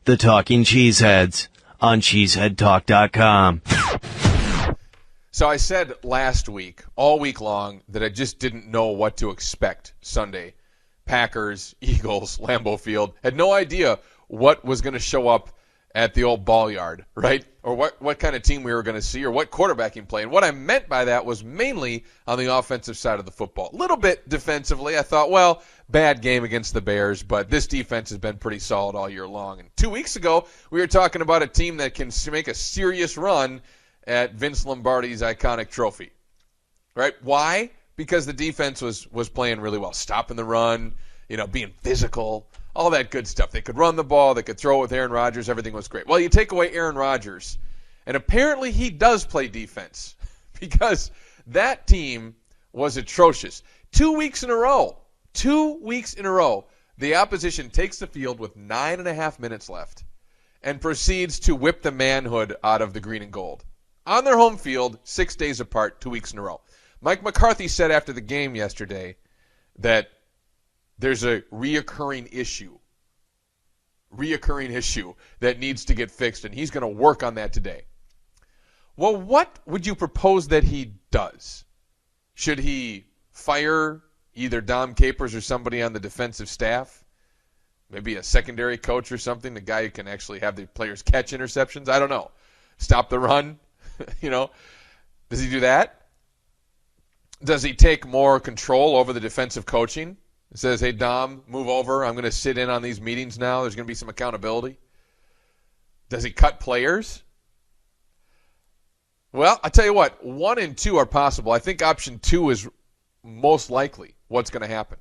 The Talking Cheeseheads on cheeseheadtalk.com. So I said last week, all week long, that I just didn't know what to expect Sunday. Packers, Eagles, Lambeau Field. Had no idea what was going to show up at the old ball yard, right? Or what kind of team we were going to see or what quarterbacking play. And what I meant by that was mainly on the offensive side of the football. A little bit defensively. I thought, well, bad game against the Bears, but this defense has been pretty solid all year long. And 2 weeks ago, we were talking about a team that can make a serious run at Vince Lombardi's iconic trophy, right? Why? Because the defense was playing really well, stopping the run, being physical, all that good stuff. They could run the ball, they could throw it with Aaron Rodgers, everything was great. Well, you take away Aaron Rodgers, and apparently he does play defense because that team was atrocious. 2 weeks in a row, the opposition takes the field with 9.5 minutes left and proceeds to whip the manhood out of the green and gold. On their home field, 6 days apart, 2 weeks in a row. Mike McCarthy said after the game yesterday that there's a reoccurring issue that needs to get fixed, and he's going to work on that today. Well, what would you propose that he does? Should he fire either Dom Capers or somebody on the defensive staff? Maybe a secondary coach or something, the guy who can actually have the players catch interceptions? I don't know. Stop the run? Does he do that? Does he take more control over the defensive coaching? It says, hey, Dom, move over. I'm going to sit in on these meetings now. There's going to be some accountability. Does he cut players? Well, I tell you what, 1 and 2 are possible. I think option 2 is most likely what's going to happen.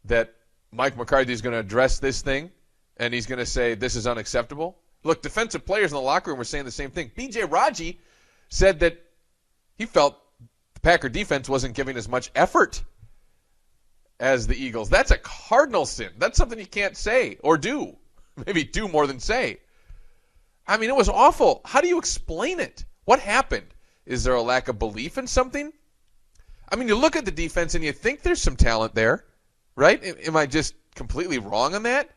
That Mike McCarthy is going to address this thing, and he's going to say this is unacceptable. Look, defensive players in the locker room were saying the same thing. B.J. Raji said that he felt the Packer defense wasn't giving as much effort as the Eagles. That's a cardinal sin. That's something you can't say or do. Maybe do more than say. I mean, it was awful. How do you explain it? What happened? Is there a lack of belief in something? I mean, you look at the defense and you think there's some talent there, right? Am I just completely wrong on that?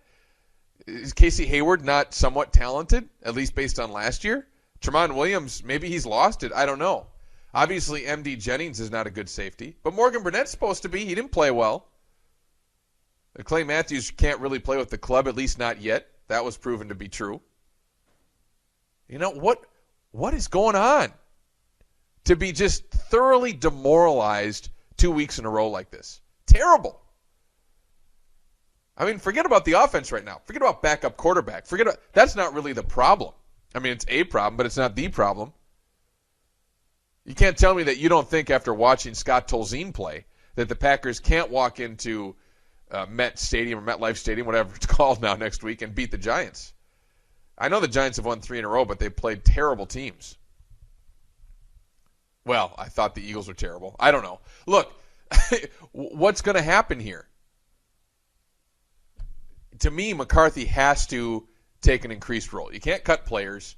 Is Casey Hayward not somewhat talented, at least based on last year? Tremont Williams, maybe he's lost it. I don't know. Obviously, M.D. Jennings is not a good safety, but Morgan Burnett's supposed to be. He didn't play well. Clay Matthews can't really play with the club, at least not yet. That was proven to be true. What is going on to be just thoroughly demoralized 2 weeks in a row like this? Terrible. I mean, forget about the offense right now. Forget about backup quarterback. That's not really the problem. I mean, it's a problem, but it's not the problem. You can't tell me that you don't think after watching Scott Tolzien play that the Packers can't walk into Met Stadium or MetLife Stadium, whatever it's called now next week, and beat the Giants. I know the Giants have won 3 in a row, but they played terrible teams. Well, I thought the Eagles were terrible. I don't know. Look, what's going to happen here? To me, McCarthy has to take an increased role. You can't cut players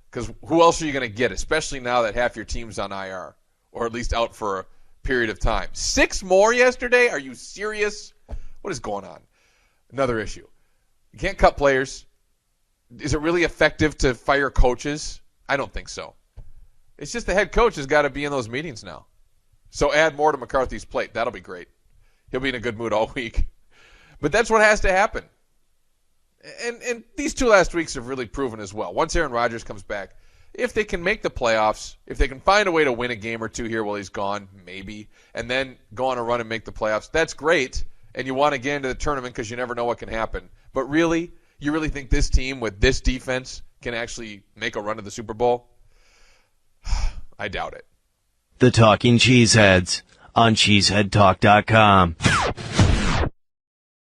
because who else are you going to get, especially now that half your team's on IR or at least out for a period of time. 6 more yesterday? Are you serious? What is going on? Another issue. You can't cut players. Is it really effective to fire coaches? I don't think so. It's just the head coach has got to be in those meetings now. So add more to McCarthy's plate. That'll be great. He'll be in a good mood all week. But that's what has to happen. And these 2 last weeks have really proven as well. Once Aaron Rodgers comes back, if they can make the playoffs, if they can find a way to win a game or 2 here while he's gone, maybe, and then go on a run and make the playoffs, that's great. And you want to get into the tournament because you never know what can happen. But really, you really think this team with this defense can actually make a run to the Super Bowl? I doubt it. The Talking Cheeseheads on cheeseheadtalk.com.